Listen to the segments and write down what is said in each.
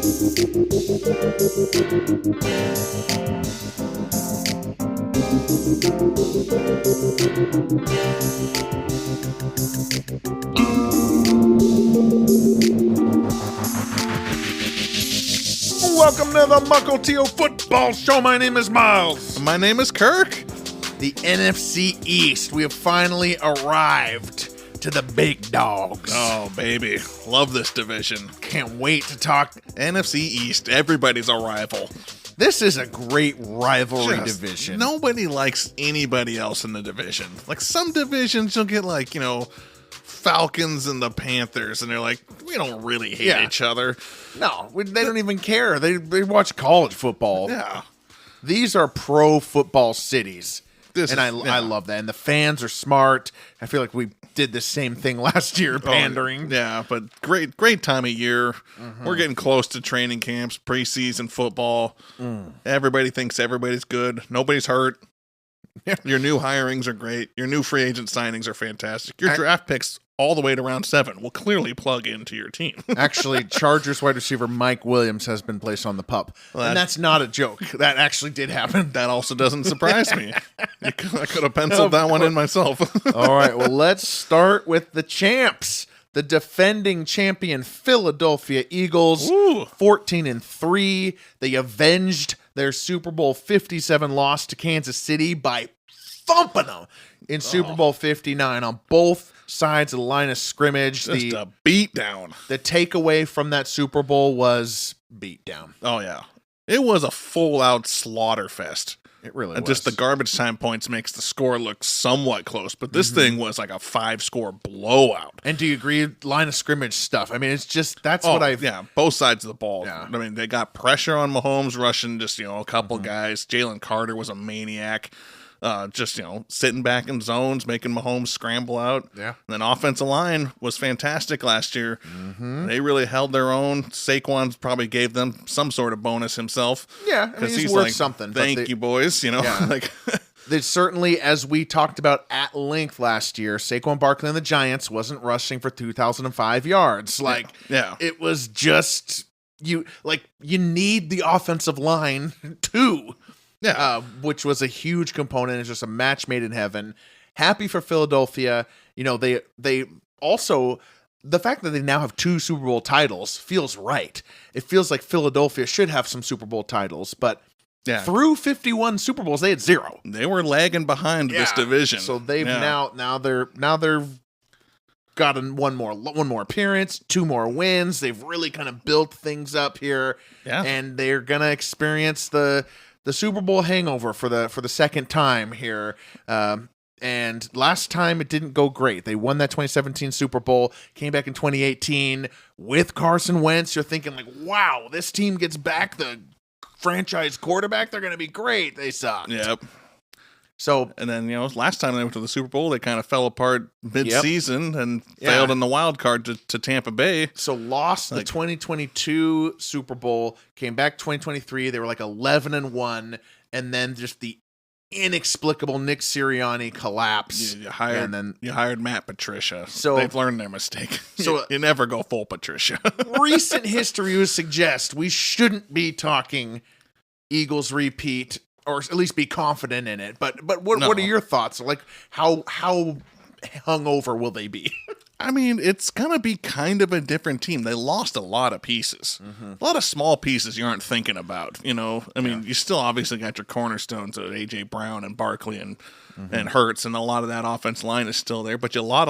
Welcome to the Mukilteo Football Show. My name is Miles. My name is Kirk. The NFC East. We have finally arrived to the big dogs. Oh, baby. Love this division. Can't wait to talk. NFC East. Everybody's a rival. This is a great rivalry division. Nobody likes anybody else in the division. Like some divisions, you'll get like, Falcons and the Panthers, and they're like, we don't really hate each other. No, they don't even care. They watch college football. Yeah. These are pro football cities. I love that. And the fans are smart. I feel like we did the same thing last year, pandering. Yeah, but great time of year. Mm-hmm. We're getting close to training camps, preseason football. Everybody thinks everybody's good. Nobody's hurt. Your new hirings are great. Your new free agent signings are fantastic. Your draft picks all the way to round 7 will clearly plug into your team. Actually, Chargers wide receiver Mike Williams has been placed on the PUP. Well, and that's not a joke. That actually did happen. That also doesn't surprise me. I could have penciled that one in myself. All right, well, let's start with the champs. The defending champion Philadelphia Eagles, 14-3. They avenged their Super Bowl 57 loss to Kansas City by thumping them in Super Bowl 59 on both sides of the line of scrimmage. Just a beatdown. The takeaway from that Super Bowl was beatdown. Oh, yeah. It was a full-out slaughter fest. It really was. And just the garbage time points makes the score look somewhat close, but this thing was like a 5-score blowout. And do you agree, line of scrimmage stuff? I mean, it's just, Yeah, both sides of the ball. Yeah. I mean, they got pressure on Mahomes rushing just, a couple guys. Jalen Carter was a maniac. Sitting back in zones, making Mahomes scramble out. Yeah. And then offensive line was fantastic last year. Mm-hmm. They really held their own. Saquon probably gave them some sort of bonus himself. Yeah, I mean, he's worth something. Thank you, boys. They certainly, as we talked about at length last year, Saquon Barkley and the Giants wasn't rushing for 2,005 yards. It was just you need the offensive line too. Yeah, which was a huge component. It's just a match made in heaven. Happy for Philadelphia. They also, the fact that they now have 2 Super Bowl titles feels right. It feels like Philadelphia should have some Super Bowl titles, but through 51 Super Bowls, they had 0. They were lagging behind this division. So they've now they're got one more appearance, 2 more wins. They've really kind of built things up here, and they're gonna experience the Super Bowl hangover for the second time here. And last time it didn't go great. They won that 2017 Super Bowl, came back in 2018 with Carson Wentz. You're thinking like, wow, this team gets back the franchise quarterback. They're going to be great. They sucked. Yep. So, and then, last time they went to the Super Bowl, they kind of fell apart mid-season and failed in the wild card to Tampa Bay. So lost the 2022 Super Bowl, came back 2023. They were like 11-1, and then just the inexplicable Nick Sirianni collapse. You hired Matt Patricia. So they've learned their mistake. So you never go full Patricia. Recent history would suggest we shouldn't be talking Eagles repeat, or at least be confident in it. But what are your thoughts? Like how hungover will they be? I mean, it's going to be kind of a different team. They lost a lot of pieces. A lot of small pieces you aren't thinking about, I mean, you still obviously got your cornerstones of A.J. Brown and Barkley and Hurts, and a lot of that offensive line is still there. But you lost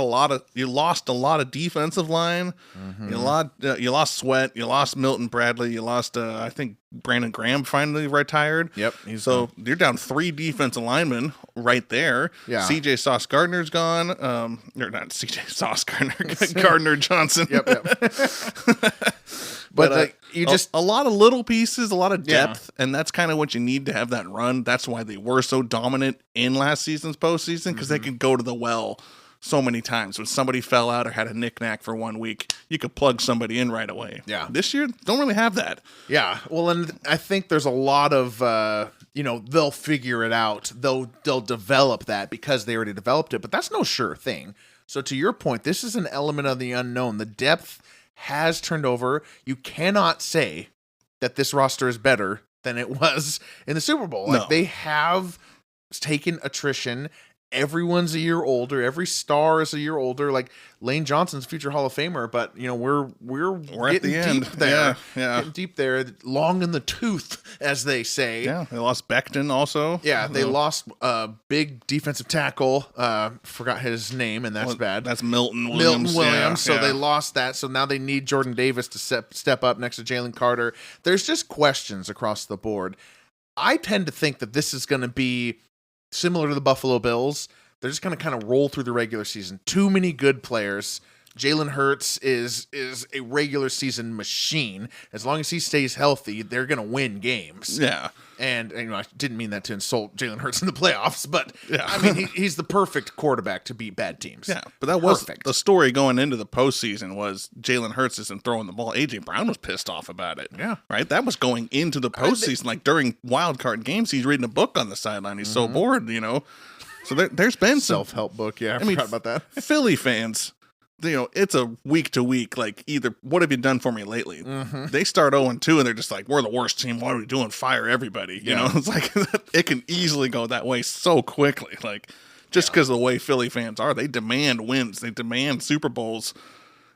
a lot of defensive line. You lost Sweat. You lost Milton Bradley. You lost, I think, Brandon Graham finally retired. Yep. So you're down 3 defensive linemen right there. Yeah. C.J. Sauce Gardner's gone. Or not C.J. Sauce Gardner. Gardner Johnson. Yep. But a lot of little pieces, a lot of depth, and that's kind of what you need to have that run. That's why they were so dominant in last season's postseason, because they could go to the well so many times. When somebody fell out or had a knick-knack for 1 week, you could plug somebody in right away. Yeah. This year, don't really have that. Yeah. Well, and I think there's a lot of, they'll figure it out. They'll develop that because they already developed it, but that's no sure thing. So to your point, this is an element of the unknown. The depth has turned over. You cannot say that this roster is better than it was in the Super Bowl. Like, they have taken attrition. Everyone's a year older. Every star is a year older. Like, Lane Johnson's future Hall of Famer, but we're at the end there. Yeah. Getting deep there, long in the tooth, as they say. Yeah, they lost Becton also. Yeah, they lost a big defensive tackle. Forgot his name, and that's bad. That's Milton Williams. So they lost that. So now they need Jordan Davis to step up next to Jalen Carter. There's just questions across the board. I tend to think that this is going to be similar to the Buffalo Bills. They're just going to kind of roll through the regular season. Too many good players. Jalen Hurts is a regular season machine. As long as he stays healthy, they're going to win games. Yeah. And I didn't mean that to insult Jalen Hurts in the playoffs, but I mean, he's the perfect quarterback to beat bad teams. Yeah, but that was the story going into the postseason was Jalen Hurts isn't throwing the ball. A.J. Brown was pissed off about it. Yeah. Right? That was going into the postseason. Like during wild card games, he's reading a book on the sideline. He's so bored, So there's been some self-help book. Yeah, I forgot about that. Philly fans, it's a week to week, like either what have you done for me lately? They start 0-2 and they're just like, we're the worst team. What are we doing? Fire everybody. You know, it's like it can easily go that way so quickly. Like just because of the way Philly fans are, they demand wins. They demand Super Bowls.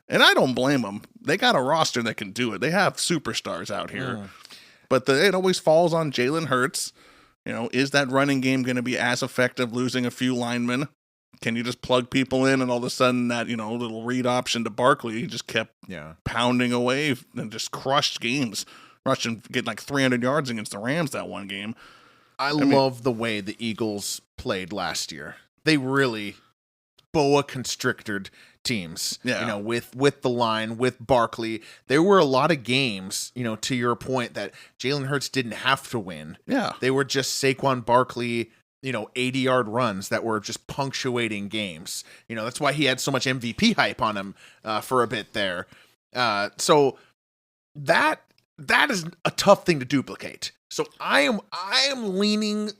And I don't blame them. They got a roster that can do it. They have superstars out here. But it always falls on Jalen Hurts. Is that running game going to be as effective losing a few linemen? Can you just plug people in and all of a sudden that, little read option to Barkley just kept pounding away and just crushed games, rushing, getting like 300 yards against the Rams that one game. I love the way the Eagles played last year. They really boa constricted teams, with the line, with Barkley. There were a lot of games, to your point, that Jalen Hurts didn't have to win. Yeah. They were just Saquon Barkley 80-yard runs that were just punctuating games. That's why he had so much MVP hype on him for a bit there. So that is a tough thing to duplicate. So I am leaning,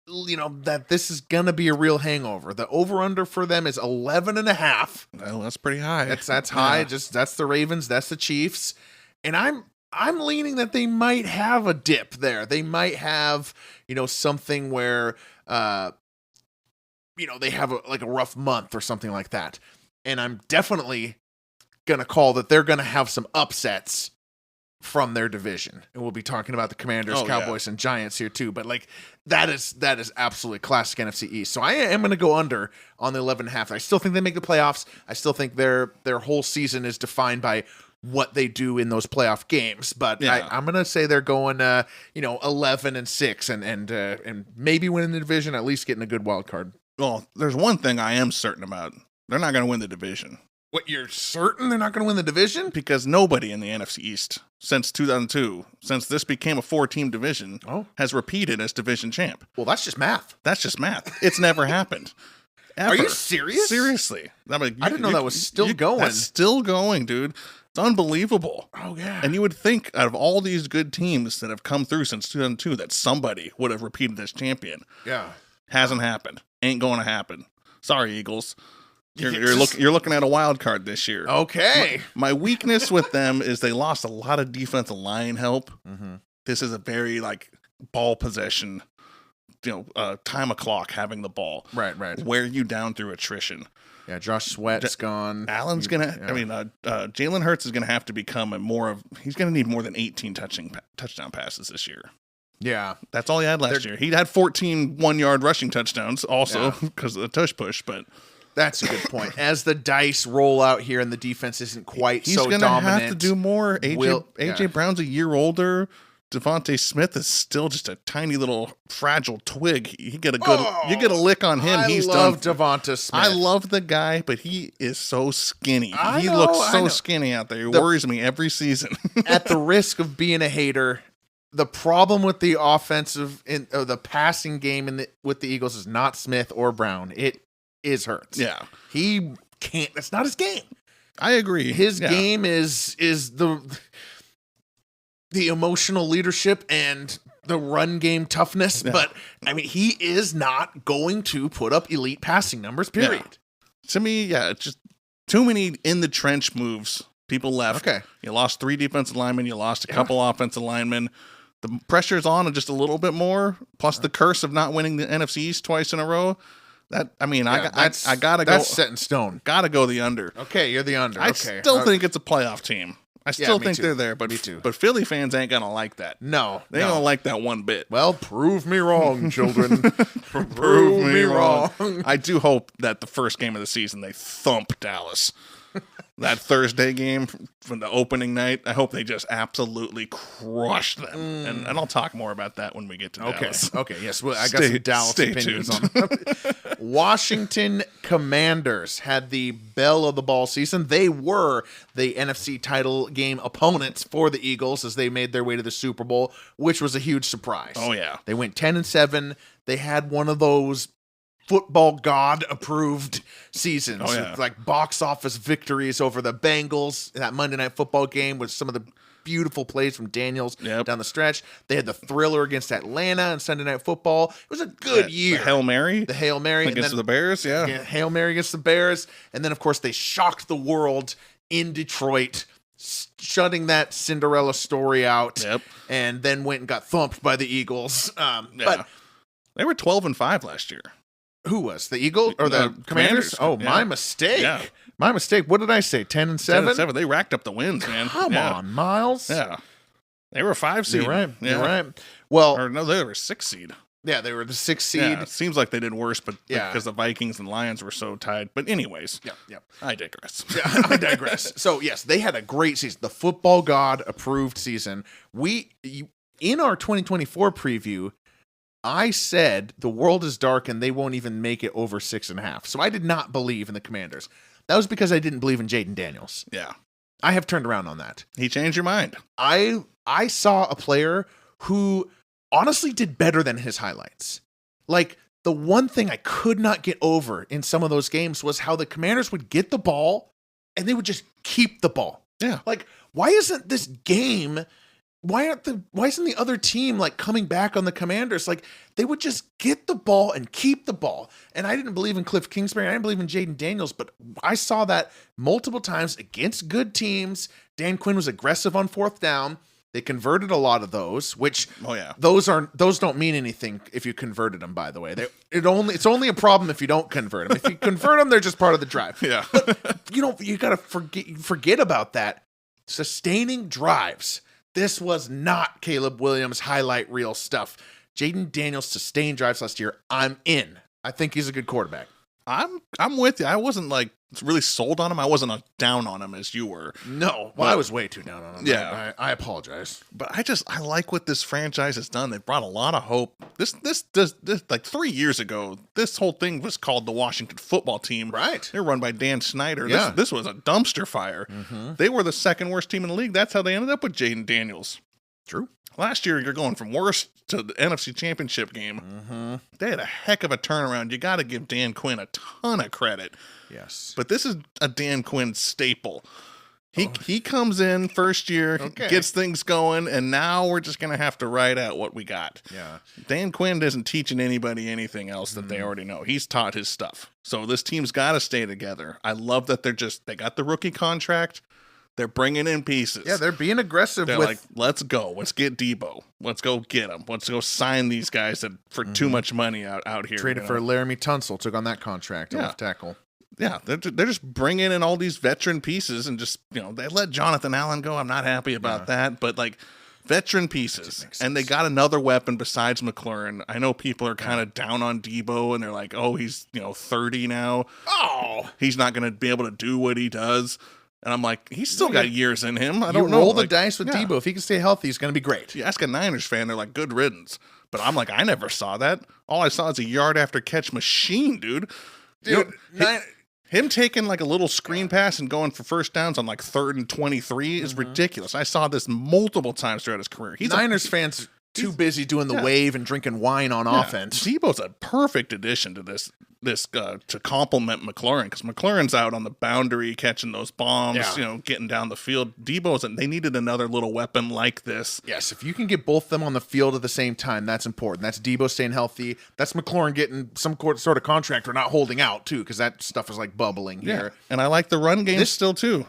that this is going to be a real hangover. The over-under for them is 11.5. Well, that's pretty high. That's high. Yeah. That's the Ravens. That's the Chiefs. And I'm leaning that they might have a dip there. They might have, something where, they have a rough month or something like that. And I'm definitely going to call that they're going to have some upsets from their division. And we'll be talking about the Commanders, Cowboys, and Giants here too. But that is absolutely classic NFC East. So I am going to go under on the 11.5. I still think they make the playoffs. I still think their whole season is defined by what they do in those playoff games, but I'm gonna say they're going 11-6 and maybe winning the division, at least getting a good wild card. Well, there's one thing I am certain about: they're not going to win the division. What, you're certain they're not going to win the division? Because nobody in the NFC East since 2002, since this became a 4-team division, has repeated as division champ. Well, that's just math. It's never happened. Ever. Are you serious? Seriously, I didn't know that was still going. That's still going, dude. It's unbelievable. Oh, yeah. And you would think out of all these good teams that have come through since 2002 that somebody would have repeated as champion. Yeah. Hasn't happened. Ain't going to happen. Sorry, Eagles. You're looking at a wild card this year. Okay. My weakness with them is they lost a lot of defensive line help. Mm-hmm. This is a very ball possession, time of clock having the ball. Right. Wear you down through attrition. Yeah, Josh Sweat's gone. Allen's Jalen Hurts is gonna have to become he's gonna need more than 18 touchdown passes this year. Yeah. That's all he had last year. He had 14 1-yard rushing touchdowns also because of the tush push, but that's a good point. As the dice roll out here and the defense isn't quite so dominant. He's going to have to do more. AJ Brown's a year older. Devontae Smith is still just a tiny little fragile twig. You get a lick on him. He's done. I love Devontae Smith. I love the guy, but he is so skinny. He looks so skinny out there. It worries me every season. At the risk of being a hater, the problem with the offensive the passing game with the Eagles is not Smith or Brown. It is Hurts. Yeah. He can't. That's not his game. I agree. His game is the emotional leadership and the run game toughness, but he is not going to put up elite passing numbers, period. To me, it's just too many in the trench moves People left. Okay. You lost 3 defensive linemen. You lost a couple offensive linemen. The pressure's on just a little bit more. Plus the curse of not winning the NFC East twice in a row. I gotta go. That's set in stone. Gotta go the under. Okay, you're the under. I still think it's a playoff team. I still think they're there, but me too. But Philly fans ain't gonna like that. No, they ain't gonna like that one bit. Well, prove me wrong, children. prove me wrong. I do hope that the first game of the season they thump Dallas. That Thursday game from the opening night, I hope they just absolutely crush them. And I'll talk more about that when we get to Dallas. Okay, yes. Well, I got some Dallas opinions on Washington Commanders had the belle of the ball season. They were the NFC title game opponents for the Eagles as they made their way to the Super Bowl, which was a huge surprise. Oh, yeah. They went 10-7. They had one of those football god approved seasons. Oh, yeah. Like box office victories over the Bengals. That Monday Night Football game with some of the beautiful plays from Daniels down the stretch. They had the thriller against Atlanta and Sunday Night Football. It was a good year. The Hail Mary? The Hail Mary. Against the Bears, yeah. Hail Mary against the Bears. And then, of course, they shocked the world in Detroit, shutting that Cinderella story out. Yep. And then went and got thumped by the Eagles. But they were 12-5 last year. Who was the Eagles or the Commanders? Oh, my mistake. Yeah. My mistake. What did I say? 10-7? 10-7. They racked up the wins, man. Come on, Miles. Yeah. They were 5 seed. You're right. Yeah. You're right. Well, or no, they were 6 seed. Yeah, they were the 6th seed. Yeah, it seems like they did worse, but because the Vikings and Lions were so tied. But anyways, I digress. I digress. So yes, they had a great season. The football god approved season. In our 2024 preview, I said the world is dark and they won't even make it over 6.5. So I did not believe in the Commanders. That was because I didn't believe in Jaden Daniels. Yeah. I have turned around on that. He changed your mind. I saw a player who honestly did better than his highlights. Like, the one thing I could not get over in some of those games was how the Commanders would get the ball and they would just keep the ball. Yeah. Like, why isn't this game... Why isn't the other team like coming back on the Commanders? Like, they would just get the ball and keep the ball. And I didn't believe in Cliff Kingsbury. I didn't believe in Jaden Daniels, but I saw that multiple times against good teams. Dan Quinn was aggressive on 4th down. They converted a lot of those, which those don't mean anything if you converted them, by the way. It's only a problem if you don't convert them. If you convert them, they're just part of the drive. Yeah. But you got to forget about that. Sustaining drives. This was not Caleb Williams highlight reel stuff. Jaden Daniels sustained drives last year. I'm in. I think he's a good quarterback. I'm with you. I wasn't like really sold on him. I wasn't down on him as you were. No, well, I was way too down on him. Yeah, I apologize. But I like what this franchise has done. They brought a lot of hope. This like 3 years ago, this whole thing was called the Washington Football Team. Right. They're run by Dan Snyder. Yeah. This was a dumpster fire. Mm-hmm. They were the 2nd worst team in the league. That's how they ended up with Jaden Daniels. True. Last year, you're going from worst to the NFC Championship game. Mm-hmm. They had a heck of a turnaround. You got to give Dan Quinn a ton of credit. Yes. But this is a Dan Quinn staple. He comes in first year, gets things going, and now we're just going to have to ride out what we got. Yeah. Dan Quinn isn't teaching anybody anything else that they already know. He's taught his stuff. So this team's got to stay together. I love that they got the rookie contract. They're bringing in pieces. Yeah, they're being aggressive. They're like, let's go. Let's get Debo. Let's go get him. Let's go sign these guys for too much money out here. Traded for Laramie Tunsil, took on that contract. Left tackle. Yeah, they're just bringing in all these veteran pieces and just, they let Jonathan Allen go. I'm not happy about that, but like veteran pieces. And they got another weapon besides McLaurin. I know people are kind of down on Debo and they're like, oh, he's 30 now. Oh, he's not going to be able to do what he does. And I'm like, he's still got years in him. I don't know. Roll the dice with Debo. If he can stay healthy, he's going to be great. You ask a Niners fan, they're like, good riddance. But I'm like, I never saw that. All I saw is a yard after catch machine, dude. Him taking like a little screen pass and going for first downs on like 3rd and 23 is ridiculous. I saw this multiple times throughout his career. Niners fans too busy doing the wave and drinking wine on offense. Debo's a perfect addition to this this to complement McLaurin, because McLaurin's out on the boundary catching those bombs, getting down the field. They needed another little weapon like this. Yes, if you can get both of them on the field at the same time, that's important. That's Debo staying healthy. That's McLaurin getting some sort of contract or not holding out too, because that stuff is like bubbling here. And I like the run game still too.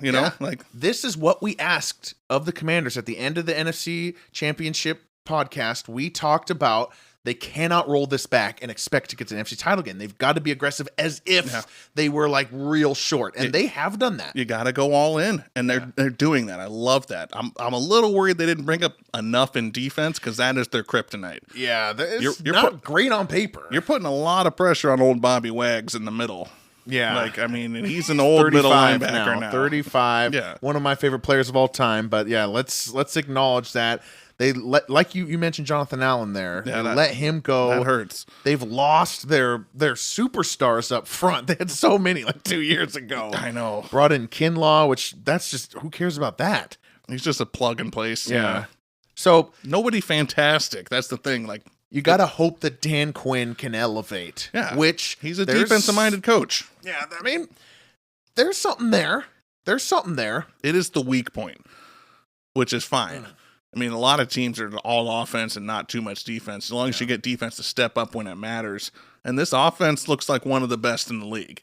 This is what we asked of the Commanders at the end of the NFC Championship podcast. We talked about they cannot roll this back and expect to get to the NFC title again. They've got to be aggressive as if they were like real short, and they have done that. You got to go all in, and they're doing that. I love that. I'm a little worried they didn't bring up enough in defense, because that is their kryptonite. Yeah, it's not great on paper. You're putting a lot of pressure on old Bobby Wags in the middle. Yeah. And he's an old middle linebacker now. 35. Yeah. One of my favorite players of all time. But yeah, let's acknowledge that. They like you mentioned Jonathan Allen there. Yeah, let him go. That hurts. They've lost their superstars up front. They had so many like 2 years ago. I know. Brought in Kinlaw, which that's just, who cares about that? He's just a plug and place. Yeah. So nobody fantastic. That's the thing. Like, you got to hope that Dan Quinn can elevate. Yeah. Which he's a defensive-minded coach. Yeah. I mean, there's something there. It is the weak point, which is fine. I mean, a lot of teams are all offense and not too much defense, as long as you get defense to step up when it matters. And this offense looks like one of the best in the league.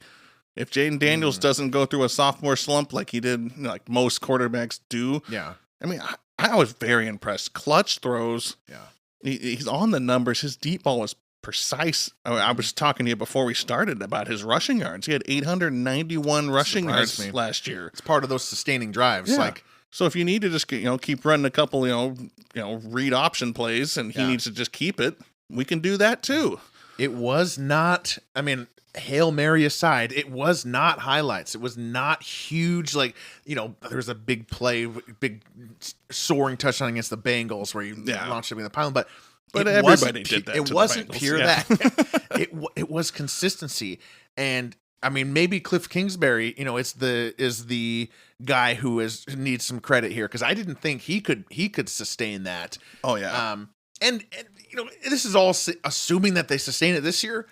If Jaden Daniels doesn't go through a sophomore slump like he did, like most quarterbacks do, I mean, I was very impressed. Clutch throws. Yeah. He's on the numbers. His deep ball was precise. I was talking to you before we started about his rushing yards. He had 891 rushing yards last year. It's part of those sustaining drives. Yeah. So if you need to just keep running a couple read option plays, and he needs to just keep it, we can do that too. It was not. I mean, Hail Mary aside, it was not highlights. It was not huge. Like, there was a big play, big soaring touchdown against the Bengals where you launched it with the pylon, but everybody did that. It wasn't pure that. It was consistency. And I mean, maybe Cliff Kingsbury, is the guy who needs some credit here, because I didn't think he could sustain that. Oh yeah. And this is all assuming that they sustain it this year.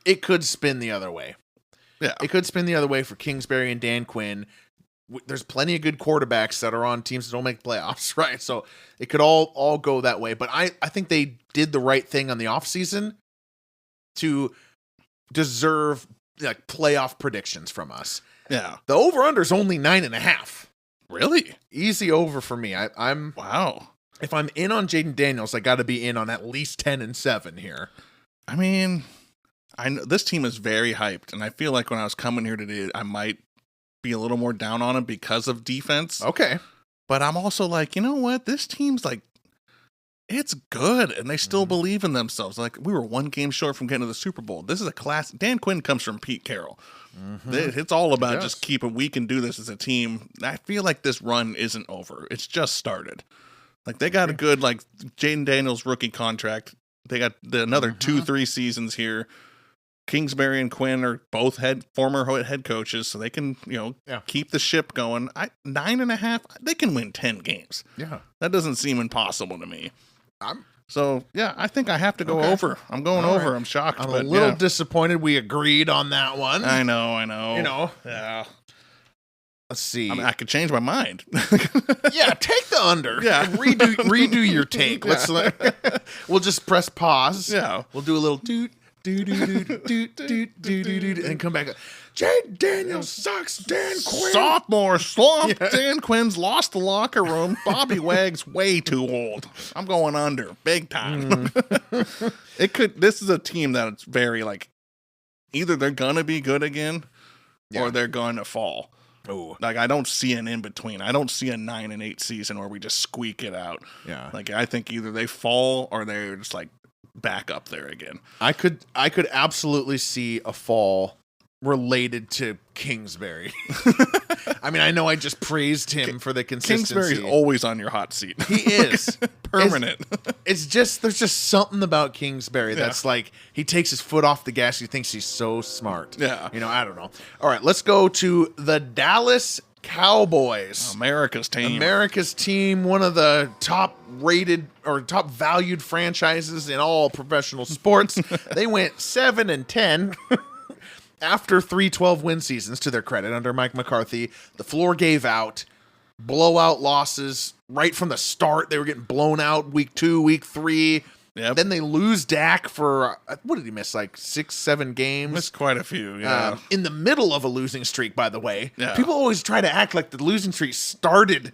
It could spin the other way. Yeah, it could spin the other way for Kingsbury and Dan Quinn. There's plenty of good quarterbacks that are on teams that don't make playoffs, right? So it could all go that way. But I think they did the right thing on the offseason to deserve like playoff predictions from us. Yeah. The over-under is only 9.5. Really? Easy over for me. I'm wow. If I'm in on Jaden Daniels, I got to be in on at least 10-7 here. I mean, I know this team is very hyped, and I feel like when I was coming here today, I might be a little more down on him because of defense. Okay. But I'm also like, you know what? This team's like, it's good, and they still believe in themselves. Like, we were one game short from getting to the Super Bowl. This is a class. Dan Quinn comes from Pete Carroll. It's all about just keeping. We can do this as a team. I feel like this run isn't over. It's just started. Like, they got a good, like, Jaden Daniels rookie contract. They got another 2-3 seasons here. Kingsbury and Quinn are both former head coaches, so they can, keep the ship going. 9.5, they can win 10 games. Yeah. That doesn't seem impossible to me. I think I have to go over. I'm going over. Right. I'm shocked. I'm a little disappointed we agreed on that one. I know. Yeah. Let's see. I mean, I could change my mind. Yeah, take the under. Yeah. Redo your take. We'll just press pause. Yeah. We'll do a little doot. And come back. Jaden Daniels sucks. Dan Quinn. Sophomore slump. Yeah. Dan Quinn's lost the locker room. Bobby Wag's way too old. I'm going under big time. This is a team that's very like, either they're gonna be good again, or they're going to fall. Oh, like I don't see an in between. I don't see a 9-8 season where we just squeak it out. Yeah, like I think either they fall or they're just like back up there again. I could absolutely see a fall related to Kingsbury. I mean, I know I just praised him for the consistency. Kingsbury's always on your hot seat. He is. Permanent. It's just, there's just something about Kingsbury that's like, he takes his foot off the gas. He thinks he's so smart. Yeah. I don't know. All right, let's go to the Dallas Cowboys. America's team. One of the top rated or top valued franchises in all professional sports. They went 7-10. after 3 12-win seasons, to their credit, under Mike McCarthy, the floor gave out. Blowout losses right from the start. They were getting blown out week 2, week 3. Yep. Then they lose Dak for, what did he miss, like 6, 7 games? Missed quite a few, yeah. In the middle of a losing streak, by the way. Yeah. People always try to act like the losing streak started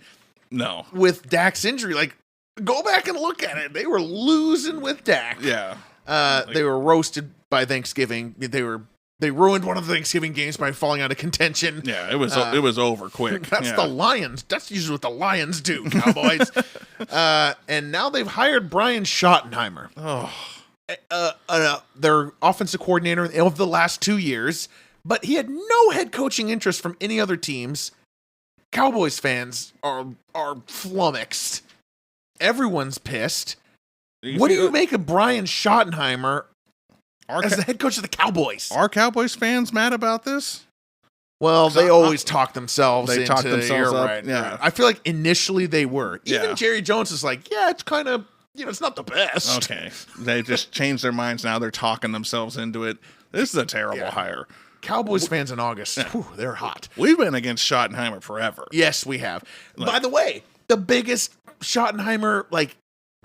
with Dak's injury. Like, go back and look at it. They were losing with Dak. Yeah. They were roasted by Thanksgiving. They ruined one of the Thanksgiving games by falling out of contention. Yeah, it was over quick. That's the Lions. That's usually what the Lions do, Cowboys. And now they've hired Brian Schottenheimer. Their offensive coordinator of the last 2 years, but he had no head coaching interest from any other teams. Cowboys fans are flummoxed. Everyone's pissed. What do you make of Brian Schottenheimer as the head coach of the Cowboys? Are Cowboys fans mad about this? Well, they always talk themselves into talk themselves up. Right, yeah. Right. I feel like initially they were. Even Jerry Jones is like, yeah, it's kind of, it's not the best. Okay. They just changed their minds now. They're talking themselves into it. This is a terrible hire. Cowboys fans in August, they're hot. We've been against Schottenheimer forever. Yes, we have. By the way, the biggest Schottenheimer,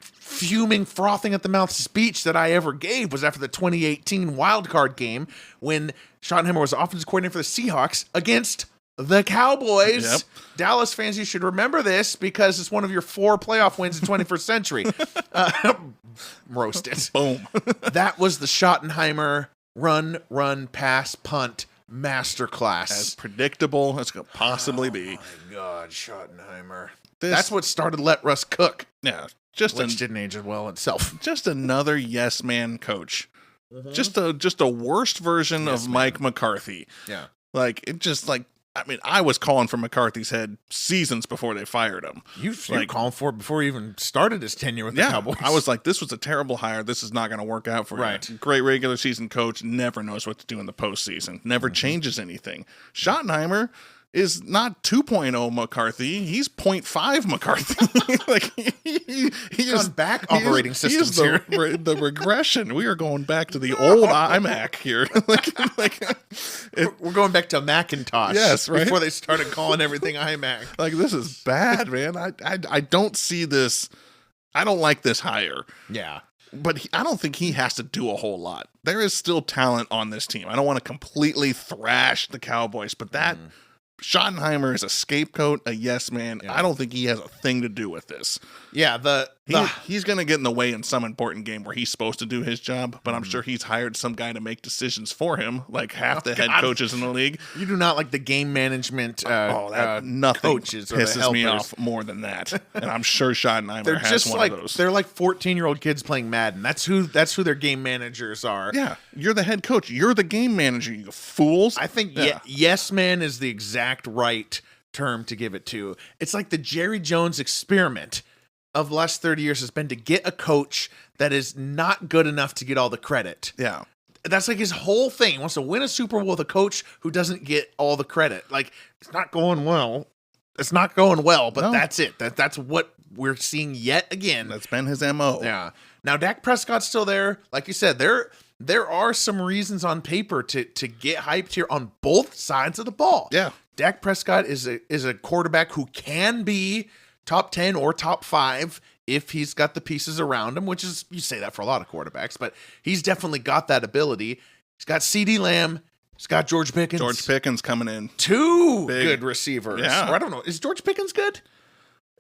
fuming, frothing at the mouth speech that I ever gave was after the 2018 wildcard game when Schottenheimer was offensive coordinator for the Seahawks against the Cowboys. Yep. Dallas fans, you should remember this because it's one of your 4 playoff wins in 21st century. Roasted. Boom. That was the Schottenheimer run, pass, punt masterclass. As predictable as could possibly be. Oh my God, Schottenheimer. That's what started Let Russ Cook. Yeah. Which didn't age well itself. Just another yes man coach. Mm-hmm. Just a worst version of Mike McCarthy. Yeah. I was calling for McCarthy's head seasons before they fired him. You were calling for it before he even started his tenure with the Cowboys. I was like, this was a terrible hire. This is not going to work out for you. Great regular season coach, never knows what to do in the postseason. Never changes anything. Schottenheimer is not 2.0 McCarthy. He's 0.5 McCarthy. He's gone back operating systems here. The regression. We are going back to the old iMac here. We're going back to Macintosh. Yes, right. Before they started calling everything iMac. This is bad, man. I don't see this. I don't like this hire. Yeah. But I don't think he has to do a whole lot. There is still talent on this team. I don't want to completely thrash the Cowboys, but that Schottenheimer is a scapegoat, a yes man. Yeah. I don't think he has a thing to do with this. Yeah, he's going to get in the way in some important game where he's supposed to do his job, but I'm sure he's hired some guy to make decisions for him, like half the head coaches in the league. You do not like the game management nothing coaches pisses me off more than that. And I'm sure Schottenheimer has one of those. They're like 14-year-old kids playing Madden. That's who their game managers are. Yeah, you're the head coach. You're the game manager, you fools. I think yes man is the exact right term to give it to. It's like the Jerry Jones experiment of the last 30 years has been to get a coach that is not good enough to get all the credit. Yeah. That's like his whole thing. He wants to win a Super Bowl with a coach who doesn't get all the credit. It's not going well. It's not going well, but that's it. That's what we're seeing yet again. That's been his MO. Yeah. Now, Dak Prescott's still there. Like you said, there are some reasons on paper to get hyped here on both sides of the ball. Yeah. Dak Prescott is a quarterback who can be top 10 or top 5 if he's got the pieces around him, which is, you say that for a lot of quarterbacks, but he's definitely got that ability. He's got CeeDee Lamb. He's got George Pickens. George Pickens coming in. 2 good receivers. Yeah. Or I don't know. Is George Pickens good?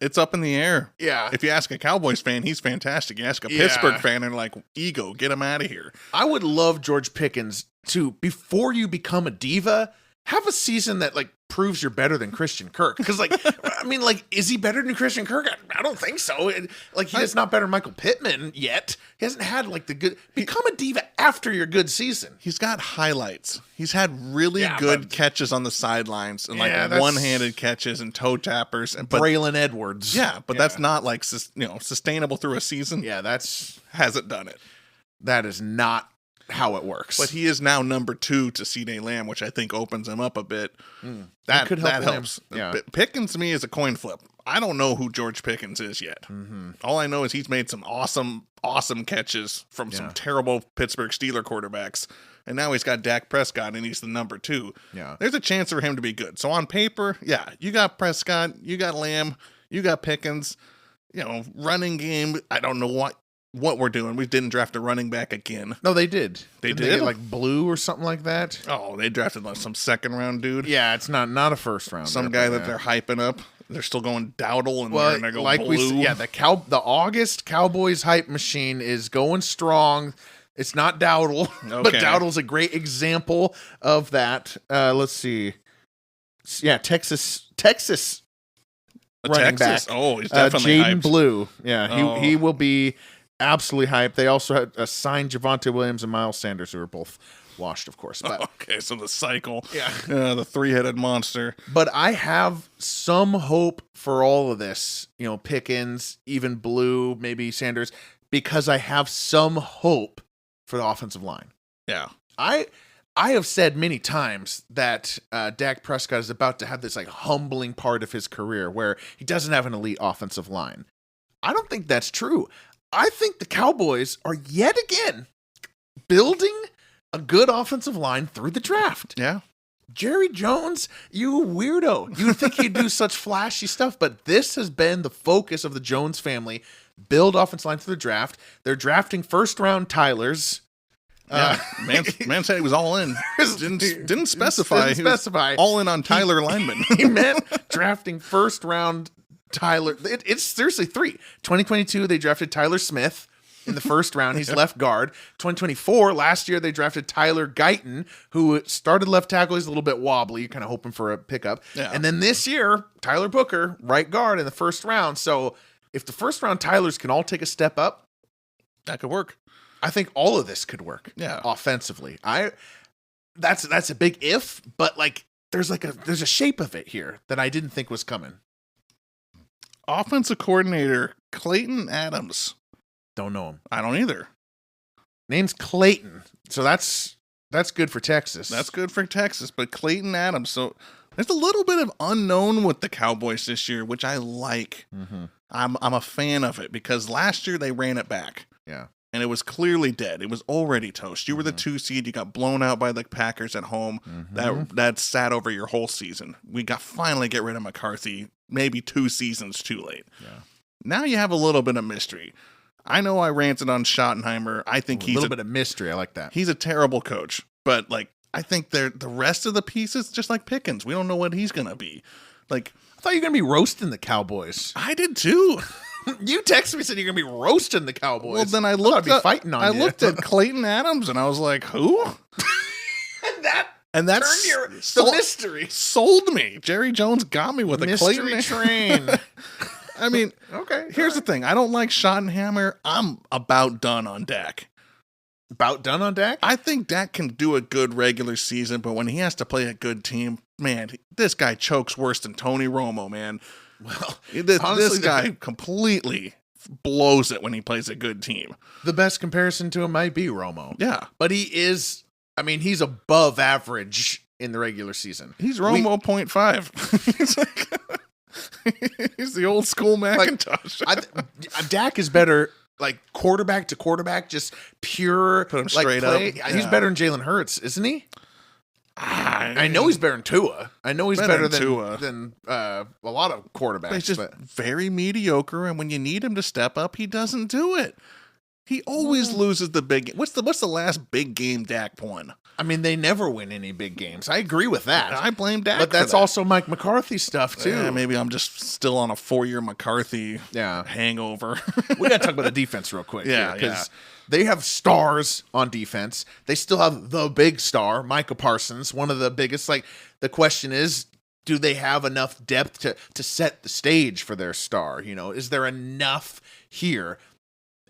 It's up in the air. Yeah. If you ask a Cowboys fan, he's fantastic. You ask a Pittsburgh fan, and ego, get him out of here. I would love George Pickens to, before you become a diva, have a season that proves you're better than Christian Kirk. Because is he better than Christian Kirk? I don't think so. He's not better than Michael Pittman yet. He hasn't had the good. Become a diva after your good season. He's got highlights. He's had really good catches on the sidelines and one-handed catches and toe tappers and Braylon Edwards. Yeah, but that's not sustainable through a season. Yeah, hasn't done it. That is not how it works. But he is now number 2 to CeeDee Lamb, which I think opens him up a bit. That could help. That helps. Yeah. Pickens to me is a coin flip. I don't know who George Pickens is yet. All I know is he's made some awesome catches from some terrible Pittsburgh Steelers quarterbacks. And now he's got Dak Prescott, and he's the number 2. Yeah. There's a chance for him to be good. So on paper, you got Prescott, you got Lamb, you got Pickens. Running game, I don't know what we're doing. We didn't draft a running back again. No, they did. Did they get, like Blue or something like that? Oh, they drafted like some second round dude. Yeah, it's not a first round. Some guy that they're hyping up. They're still going Dowdle, and they're going to go like Blue. The August Cowboys hype machine is going strong. It's not Dowdle, but Dowdle's a great example of that. Let's see. Yeah, Texas running back. Oh, he's definitely Jaden hyped. Blue. Yeah, he will be absolutely hyped. They also had signed Javonte Williams and Miles Sanders, who are both washed, of course. But okay, so the cycle. Yeah. The 3-headed monster. But I have some hope for all of this. Pickens, even Blue, maybe Sanders, because I have some hope for the offensive line. Yeah. I have said many times that Dak Prescott is about to have this like humbling part of his career where he doesn't have an elite offensive line. I don't think that's true. I think the Cowboys are yet again building a good offensive line through the draft. Yeah. Jerry Jones, you weirdo. You would think he'd do such flashy stuff, but this has been the focus of the Jones family. Build offensive line through the draft. They're drafting first-round Tylers. Yeah, man said he was all in. Didn't specify. Didn't specify. All in on Tyler lineman. He meant drafting first-round Tyler. It's seriously 3. 2022, they drafted Tyler Smith in the first round. He's left guard. 2024, last year, they drafted Tyler Guyton, who started left tackle. He's a little bit wobbly. You're kind of hoping for a pickup. Yeah. And then this year, Tyler Booker, right guard in the first round. So if the first-round Tylers can all take a step up, that could work. I think all of this could work. Yeah. Offensively. That's a big if, but like there's a shape of it here that I didn't think was coming. Offensive coordinator Clayton Adams. Don't know him. I don't either. Name's Clayton. So that's good for Texas. That's good for Texas, but Clayton Adams. So there's a little bit of unknown with the Cowboys this year, which I like. Mm-hmm. I'm a fan of it because last year they ran it back. Yeah. And it was clearly dead. It was already toast. You were the 2 seed. You got blown out by the Packers at home. That sat over your whole season. We got finally get rid of McCarthy, maybe 2 seasons too late. Yeah. Now you have a little bit of mystery. I know I ranted on Schottenheimer. I think he's a little bit of mystery. I like that. He's a terrible coach, but like I think the rest of the pieces, just like Pickens, we don't know what he's gonna be. Like I thought you were gonna be roasting the Cowboys. I did too. You texted me and said you're gonna be roasting the Cowboys. Well, then I looked looked at Clayton Adams and I was like, who? and that's the mystery sold me. Jerry Jones got me with a Clayton train. I mean, okay. Here's the thing: I don't like Schottenheimer. I'm about done on Dak. About done on Dak? I think Dak can do a good regular season, but when he has to play a good team, man, this guy chokes worse than Tony Romo, man. Well, this guy completely blows it when he plays a good team. The best comparison to him might be Romo. Yeah. But he's above average in the regular season. He's Romo 0.5. He's the old school Macintosh. Dak is better, like quarterback to quarterback, just pure. Put him straight up. Yeah. He's better than Jalen Hurts, isn't he? I know he's better than Tua. I know he's better than Tua. Than a lot of quarterbacks. But he's just very mediocre, and when you need him to step up, he doesn't do it. He always loses the big. What's the last big game Dak won? I mean, they never win any big games. I agree with that. I blame Dak, but that's also Mike McCarthy stuff too. Yeah, maybe I'm just still on a 4-year McCarthy hangover. We got to talk about the defense real quick. Yeah, because they have stars on defense. They still have the big star, Micah Parsons, one of the biggest. Like the question is, do they have enough depth to set the stage for their star? You know, is there enough here?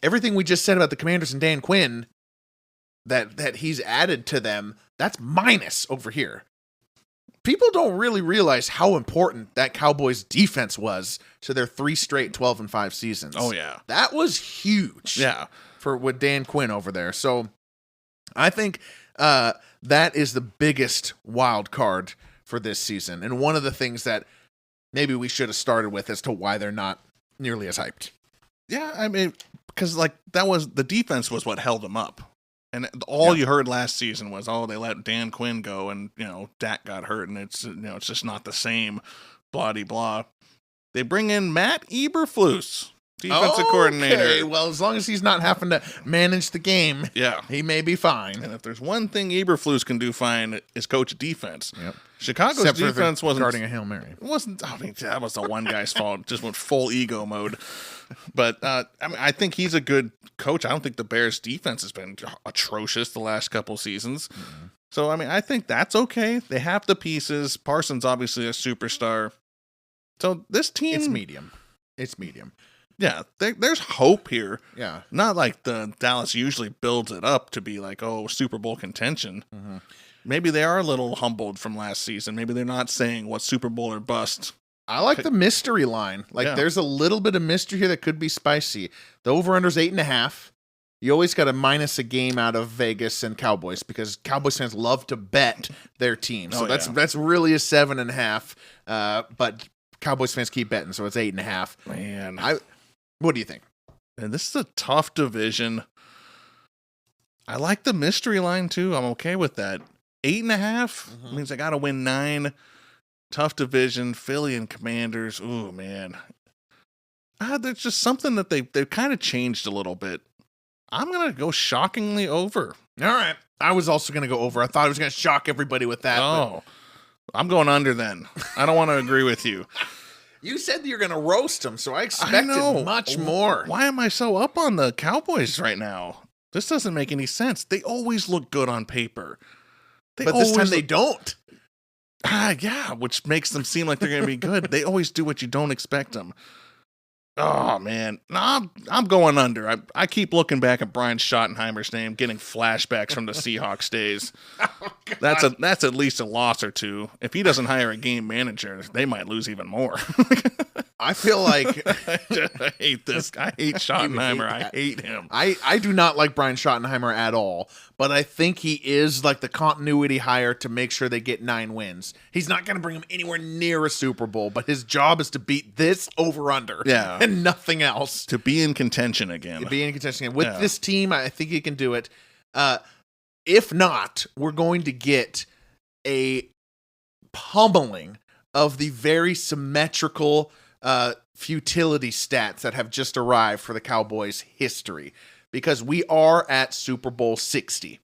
Everything we just said about the Commanders and Dan Quinn that he's added to them, that's minus over here. People don't really realize how important that Cowboys defense was to their 3 straight 12-5 seasons. Oh yeah. That was huge. Yeah. With Dan Quinn over there. So I think that is the biggest wild card for this season, and one of the things that maybe we should have started with as to why they're not nearly as hyped. Yeah, I mean, because like that was the defense was what held them up, and all you heard last season was, oh, they let Dan Quinn go, and Dak got hurt, and it's it's just not the same. Blah de blah. They bring in Matt Eberflus, defensive coordinator. Okay, well, as long as he's not having to manage the game, he may be fine. And if there's one thing Eberflus can do fine, is coach defense. Yep. Chicago's Except defense wasn't guarding a Hail Mary. It wasn't. I mean, that was the one guy's fault. Just went full ego mode. But I mean, I think he's a good coach. I don't think the Bears' defense has been atrocious the last couple seasons. Mm-hmm. So I mean, I think that's okay. They have the pieces. Parsons obviously a superstar. So this team, it's medium. It's medium. Yeah, there's hope here. Yeah, not like the Dallas usually builds it up to be like, oh, Super Bowl contention. Mm-hmm. Maybe they are a little humbled from last season. Maybe they're not saying what Super Bowl or bust. I like the mystery line. Like, there's a little bit of mystery here that could be spicy. The over-under's 8.5. You always got to minus a game out of Vegas and Cowboys because Cowboys fans love to bet their team. So that's really a 7.5. But Cowboys fans keep betting, so it's 8.5. Man, what do you think? And this is a tough division. I like the mystery line too. I'm okay with that. 8.5 means I got to win 9. Tough division. Philly and Commanders. Ooh, man. There's just something that they've kind of changed a little bit. I'm gonna go shockingly over. All right. I was also gonna go over. I thought I was gonna shock everybody with that. Oh, I'm going under then. I don't want to agree with you. You said you're going to roast them, so I expected much more. Why am I so up on the Cowboys right now? This doesn't make any sense. They always look good on paper. But this time they don't. Yeah, which makes them seem like they're going to be good. They always do what you don't expect them. Oh, man. No, I'm going under. I keep looking back at Brian Schottenheimer's name, getting flashbacks from the Seahawks days. That's at least a loss or two. If he doesn't hire a game manager, they might lose even more. I feel like I hate this. I hate Schottenheimer. I hate him. I do not like Brian Schottenheimer at all, but I think he is like the continuity hire to make sure they get 9 wins. He's not going to bring them anywhere near a Super Bowl, but his job is to beat this over-under and nothing else. To be in contention again. With this team, I think he can do it. If not, we're going to get a pummeling of the very symmetrical futility stats that have just arrived for the Cowboys history, because we are at Super Bowl 60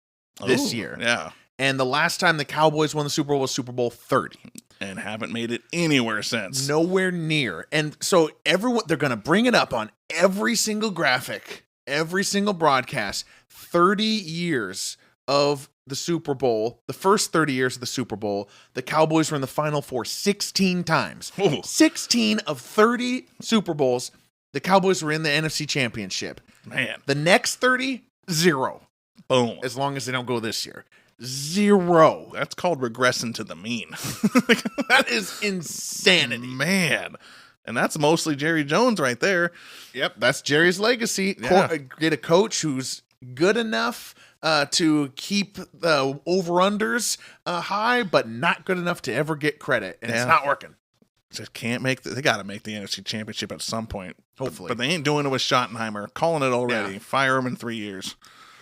this year. Yeah. And the last time the Cowboys won the Super Bowl was Super Bowl 30. And haven't made it anywhere since. Nowhere near. And so they're going to bring it up on every single graphic, every single broadcast. 30 years of the Super Bowl, the first 30 years of the Super Bowl, the Cowboys were in the Final Four 16 times. Ooh. 16 of 30 Super Bowls, the Cowboys were in the NFC Championship. Man. The next 30, 0. Boom. As long as they don't go this year. 0. That's called regressing to the mean. That is insanity. Man. And that's mostly Jerry Jones right there. Yep, that's Jerry's legacy. Yeah. Get a coach who's good enough to keep the over-unders high, but not good enough to ever get credit. And it's not working. Just can't make they got to make the NFC Championship at some point. Hopefully. But they ain't doing it with Schottenheimer. Calling it already. Yeah. Fire him in 3 years.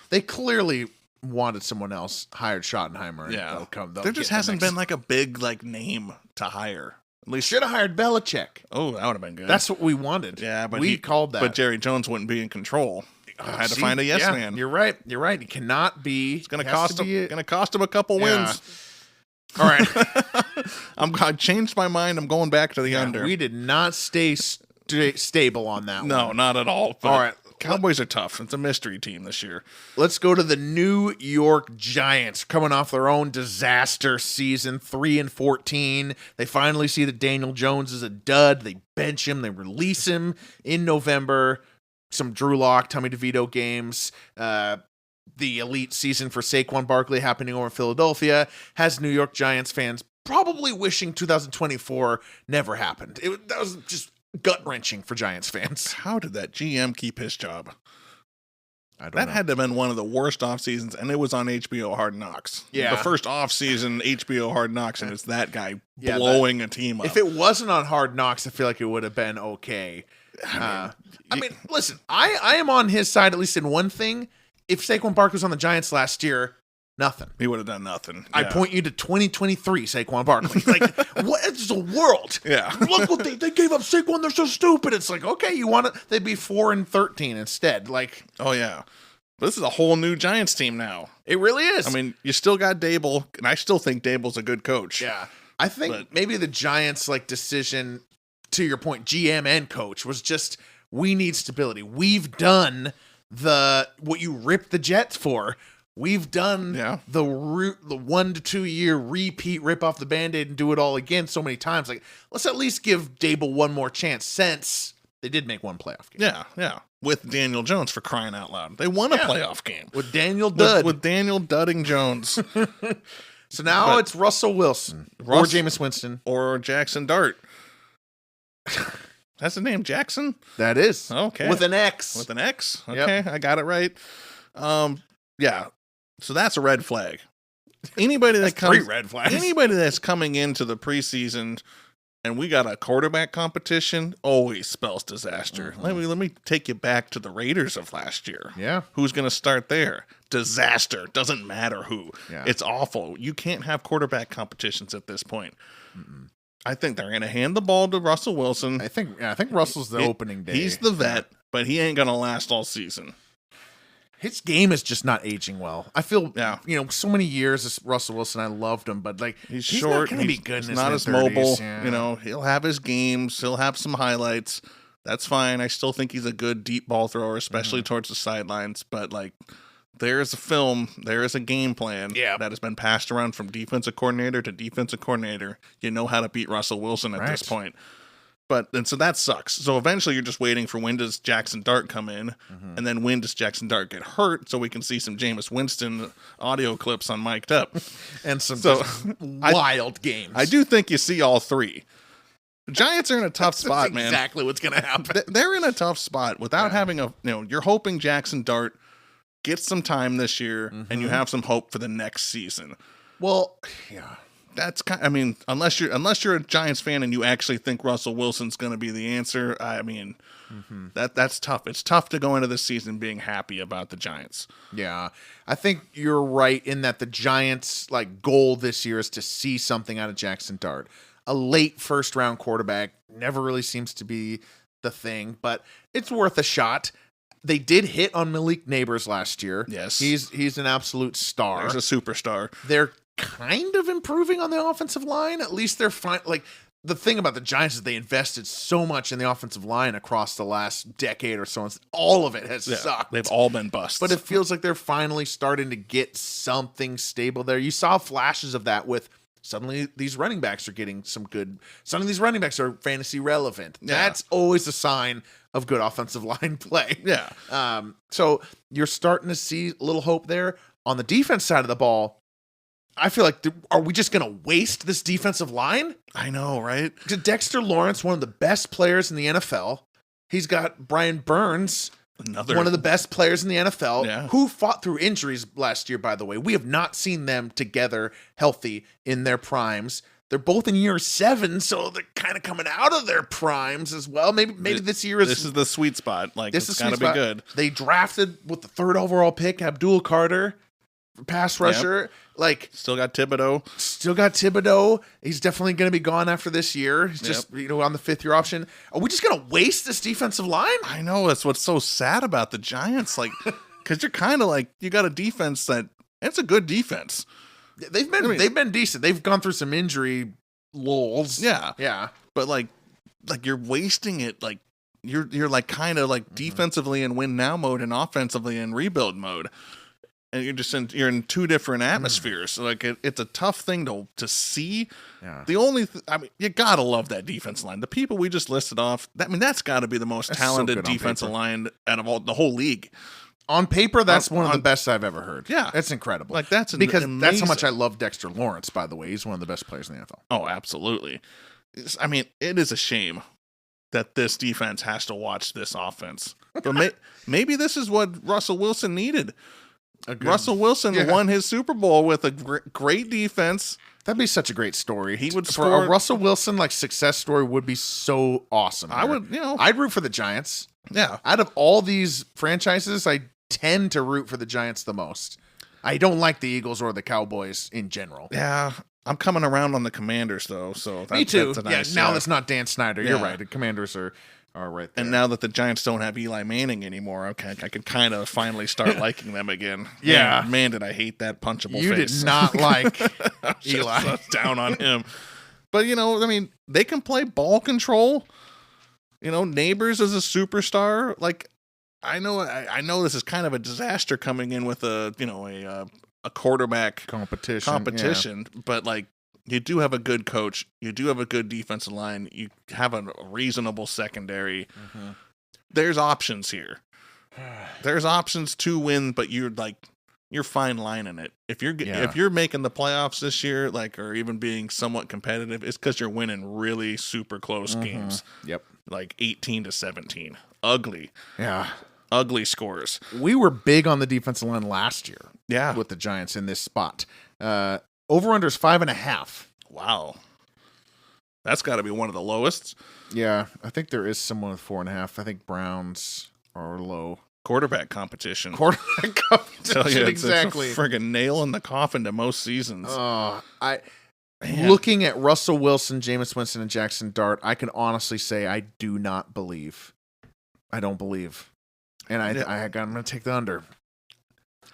They clearly wanted someone else, hired Schottenheimer. Yeah. There just hasn't been like a big name to hire. At least should have hired Belichick. Oh, that would have been good. That's what we wanted. Yeah, but we called that. But Jerry Jones wouldn't be in control. I had to find a yes man. You're right. He cannot be. It's going to cost him. Going to cost him a couple wins. All right. I changed my mind. I'm going back to the under. We did not stay stable on that one. No, not at all. All right. Cowboys are tough. It's a mystery team this year. Let's go to the New York Giants, coming off their own disaster season, 3-14. They finally see that Daniel Jones is a dud. They bench him. They release him in November. Some Drew Lock, Tommy DeVito games. The elite season for Saquon Barkley happening over in Philadelphia has New York Giants fans probably wishing 2024 never happened. That was just gut-wrenching for Giants fans. How did that GM keep his job? That had to have been one of the worst off seasons, and it was on HBO Hard Knocks. Yeah. The first off season HBO Hard Knocks, and it's that guy blowing a team up. If it wasn't on Hard Knocks, I feel like it would have been okay. I mean, listen, I am on his side, at least in one thing. If Saquon Barkley was on the Giants last year, nothing. He would have done nothing. I point you to 2023 Saquon Barkley. Like, what is the world? Yeah. Look what they gave up Saquon. They're so stupid. It's like, okay, you want to, they'd be 4-13 instead. Like, oh yeah. But this is a whole new Giants team now. It really is. I mean, you still got Dable, and I still think Dable's a good coach. Yeah. I think maybe the Giants like decision, to your point, GM and coach, was just, we need stability. We've done what you ripped the Jets for. We've done the 1 to 2 year repeat, rip off the Band-Aid and do it all again so many times. Like, let's at least give Dable one more chance, since they did make one playoff game. Yeah. With Daniel Jones, for crying out loud. They won a playoff game. With Daniel Dudd. With Daniel Dudding Jones. So now it's Russell Wilson. Or Jameis Winston. Or Jackson Dart. That's the name, Jackson? That is. Okay. With an X. With an X? Okay, I got it right. Yeah. So that's a red flag. Anybody that comes, 3 red flags. Anybody that's coming into the preseason and we got a quarterback competition always spells disaster. Mm-hmm. Let me take you back to the Raiders of last year. Yeah. Who's going to start there? Disaster. Doesn't matter who. Yeah. It's awful. You can't have quarterback competitions at this point. Mm-mm. I think they're going to hand the ball to Russell Wilson. I think Russell's the opening day. He's the vet, but he ain't going to last all season. His game is just not aging well. I feel, so many years as Russell Wilson, I loved him, but like he's short, not going to be good. He's not as mobile. Yeah. He'll have his games. He'll have some highlights. That's fine. I still think he's a good deep ball thrower, especially towards the sidelines. But like, there is a film, there is a game plan that has been passed around from defensive coordinator to defensive coordinator. You know how to beat Russell Wilson at this point. And so that sucks. So eventually you're just waiting for when does Jackson Dart come in, and then when does Jackson Dart get hurt so we can see some Jameis Winston audio clips on Mic'd Up. And some wild games. I do think you see all three. The Giants are in a tough spot, man. Exactly what's going to happen. They're in a tough spot without having you're hoping Jackson Dart gets some time this year, and you have some hope for the next season. Well, yeah. That's unless you're a Giants fan and you actually think Russell Wilson's going to be the answer, I mean, that's tough. It's tough to go into this season being happy about the Giants. Yeah, I think you're right in that the Giants' goal this year is to see something out of Jackson Dart. A late first round quarterback never really seems to be the thing, but it's worth a shot. They did hit on Malik Neighbors last year. Yes, he's an absolute star. He's a superstar. They're kind of improving on the offensive line. At least they're fine. Like, the thing about the Giants is they invested so much in the offensive line across the last decade or so. And all of it has sucked. They've all been busts. But it feels like they're finally starting to get something stable there. You saw flashes of that with suddenly these running backs are getting some good. Suddenly these running backs are fantasy relevant. Yeah. That's always a sign of good offensive line play. Yeah. So you're starting to see a little hope there. On the defense side of the ball, I feel like, are we just going to waste this defensive line? I know, right? Dexter Lawrence, one of the best players in the NFL. He's got Brian Burns, one of the best players in the NFL, who fought through injuries last year, by the way. We have not seen them together healthy in their primes. They're both in year 7, so they're kind of coming out of their primes as well. Maybe this year is... This is the sweet spot. This it's got to be good. They drafted, with the 3rd overall pick, Abdul Carter, pass rusher. Still got Thibodeau. He's definitely going to be gone after this year. He's just on the 5th year option. Are we just going to waste this defensive line? I know, that's what's so sad about the Giants. Because you're kind of you got a defense it's a good defense. They've been decent. They've gone through some injury lulls. Yeah. But you're wasting it. You're kind of defensively in win now mode and offensively in rebuild mode. And you're in 2 different atmospheres. So it's a tough thing to see. Yeah. The only you gotta love that defense line. The people we just listed off. That's got to be the most talented defensive line out of the whole league. On paper, that's one of the best I've ever heard. Yeah, that's incredible. That's because amazing. That's how much I love Dexter Lawrence. By the way, he's one of the best players in the NFL. Oh, absolutely. It is a shame that this defense has to watch this offense. But maybe this is what Russell Wilson needed. Russell Wilson won his Super Bowl with a great defense. That'd be such a great story. He would for a Russell Wilson success story would be so awesome. I'd root for the Giants. Yeah. Out of all these franchises, I tend to root for the Giants the most. I don't like the Eagles or the Cowboys in general. Yeah. I'm coming around on the Commanders though, so me too. That's now that's not Dan Snyder. You're right. The Commanders are right there. And now that the Giants don't have Eli Manning anymore, okay, I can kind of finally start liking them again. Yeah. Man, did I hate that punchable face. You did not like Eli. Just down on him. But, they can play ball control. Neighbors is a superstar. I know this is kind of a disaster coming in with a quarterback competition, but you do have a good coach. You do have a good defensive line. You have a reasonable secondary. Mm-hmm. There's options here. There's options to win, but you're fine lining it. If you're making the playoffs this year, or even being somewhat competitive, it's because you're winning really super close games. Yep. 18-17. Ugly. Yeah. Ugly scores. We were big on the defensive line last year. Yeah. With the Giants in this spot. Over-under is 5.5. Wow. That's got to be one of the lowest. Yeah, I think there is someone with 4.5. I think Browns are low. Quarterback competition. Exactly. It's a friggin' nail in the coffin to most seasons. Looking at Russell Wilson, Jameis Winston, and Jackson Dart, I can honestly say I do not believe. I don't believe. And I'm going to take the under.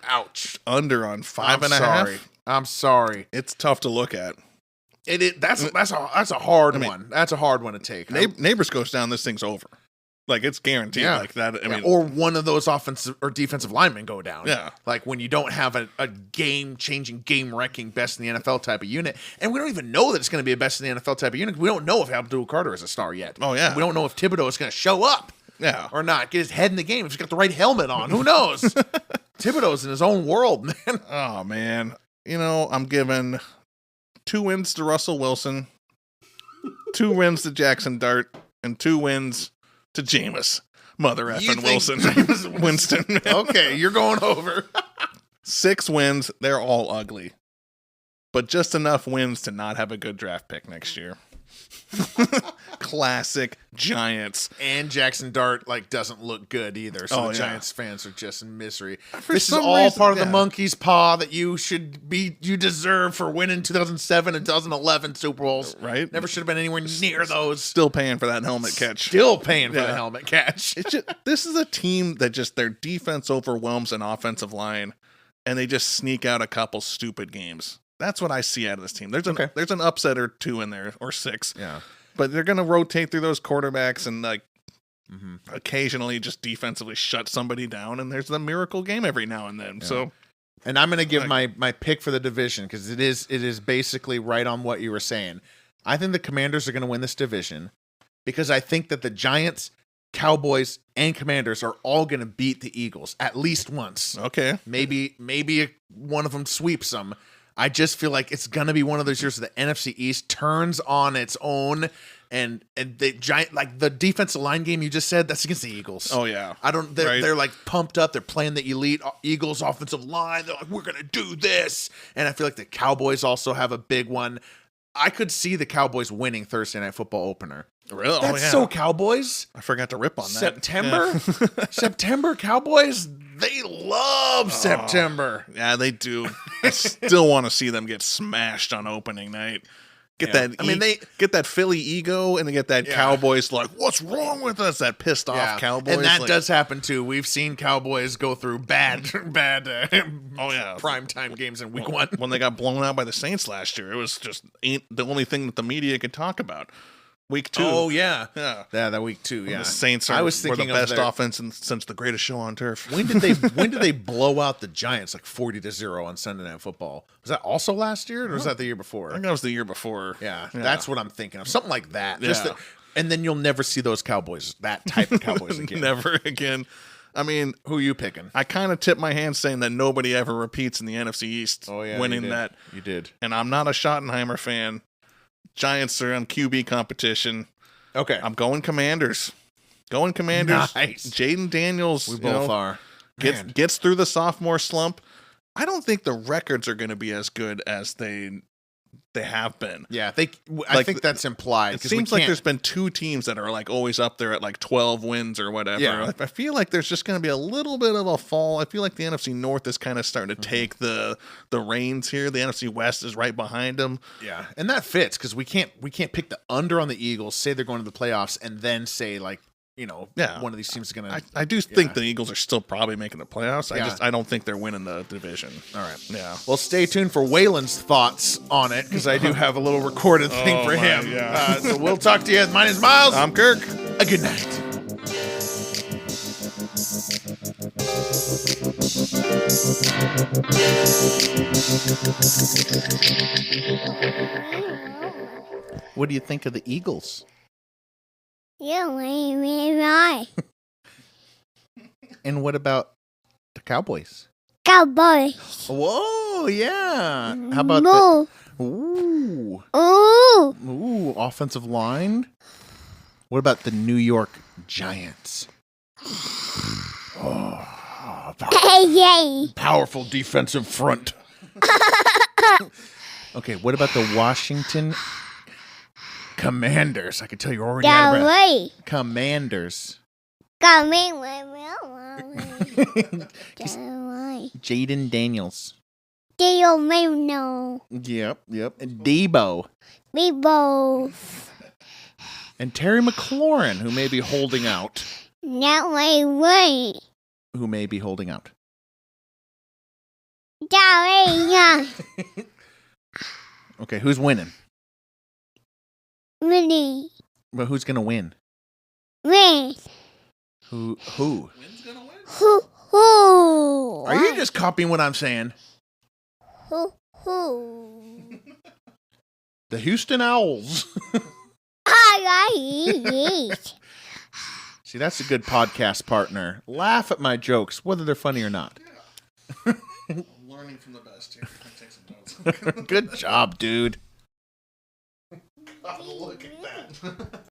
Ouch. Under on 5.5. I'm sorry. It's tough to look at. That's a hard one. That's a hard one to take. Neighbors goes down, this thing's over. It's guaranteed like that. Or one of those offensive or defensive linemen go down. Yeah. When you don't have a game-changing, game-wrecking best in the NFL type of unit. And we don't even know that it's going to be a best in the NFL type of unit. We don't know if Abdul Carter is a star yet. Oh, yeah. We don't know if Thibodeau is going to show up. Yeah. Or not. Get his head in the game. If he's got the right helmet on. Who knows? Thibodeau's in his own world, man. Oh, man. I'm giving 2 wins to Russell Wilson, 2 wins to Jackson Dart, and 2 wins to Jameis. Mother effing Wilson. Winston. Man. Okay, you're going over. 6 wins. They're all ugly. But just enough wins to not have a good draft pick next year. Classic Giants. And Jackson Dart doesn't look good either. So the Giants fans are just in misery. For this is all part of the monkey's paw that you deserve for winning 2007 and 2011 Super Bowls. Right? Never should have been anywhere near those. Still paying for that helmet catch. Still paying for the helmet catch. This is a team that their defense overwhelms an offensive line, and they just sneak out a couple stupid games. That's what I see out of this team. There's an upset or 2 in there, or 6. Yeah. But they're going to rotate through those quarterbacks and occasionally just defensively shut somebody down. And there's the miracle game every now and then. Yeah. So, and I'm going to give my pick for the division because it is basically right on what you were saying. I think the Commanders are going to win this division because I think that the Giants, Cowboys, and Commanders are all going to beat the Eagles at least once. Okay. Maybe one of them sweeps them. I just feel like it's going to be one of those years where the NFC East turns on its own and the the defensive line game you just said, that's against the Eagles. Oh yeah. They're pumped up. They're playing the elite Eagles offensive line. They're like, we're going to do this. And I feel like the Cowboys also have a big one. I could see the Cowboys winning Thursday Night Football opener. Really? That's so Cowboys. I forgot to rip on that. September? Yeah. September Cowboys, they love September. Yeah, they do. I still want to see them get smashed on opening night. Get that Philly ego and they get that Cowboys what's wrong with us? That pissed off Cowboys. And that does happen too. We've seen Cowboys go through bad primetime games in week 1. When they got blown out by the Saints last year, it was just the only thing that the media could talk about. Week 2. Oh, yeah. That week 2, yeah. The Saints were the best offense since the greatest show on turf. When did they blow out the Giants 40-0 on Sunday Night Football? Was that also last year, or was that the year before? I think that was the year before. Yeah, that's what I'm thinking of. Something like that. And then you'll never see those Cowboys, that type of Cowboys again. Never again. I mean, who are you picking? I kind of tip my hand saying that nobody ever repeats in the NFC East winning that. You did. And I'm not a Schottenheimer fan. Giants are on QB competition. Okay. I'm going Commanders. Going Commanders. Nice. Jaden Daniels. We both are. Gets through the sophomore slump. I don't think the records are going to be as good as they have been. Yeah, I think that's implied. It seems like there's been two teams that are like always up there at like 12 wins or whatever. Yeah. I feel like there's just going to be a little bit of a fall. I feel like the NFC North is kind of starting to take the reins here. The NFC West is right behind them. Yeah, and that fits because we can't pick the under on the Eagles, say they're going to the playoffs, and then say like, one of these teams is going to. I do think the Eagles are still probably making the playoffs. I don't think they're winning the division. All right. Yeah. Well, stay tuned for Waylon's thoughts on it because I do have a little recorded thing for him. Yeah. So we'll talk to you. My name's Miles. I'm Kirk. A good night. What do you think of the Eagles? Yeah, right. And what about the Cowboys? Cowboys. Whoa, yeah. How about Moo. Ooh. Ooh. Ooh, offensive line? What about the New York Giants? Yay. Powerful defensive front. Okay, what about the Washington Commanders? I can tell you're already out of breath. Way. Commanders. Jaden Daniels. Yep. And Debo. And Terry McLaurin, who may be holding out. Who may be holding out. Okay, who's winning? Winnie. But who's gonna win? Win. Who? Who's gonna win? Who? Are you just copying what I'm saying? Who? The Houston Owls. See, that's a good podcast partner. Laugh at my jokes, whether they're funny or not. I'm learning from the best here. I take some notes. Good job, dude. Look at that.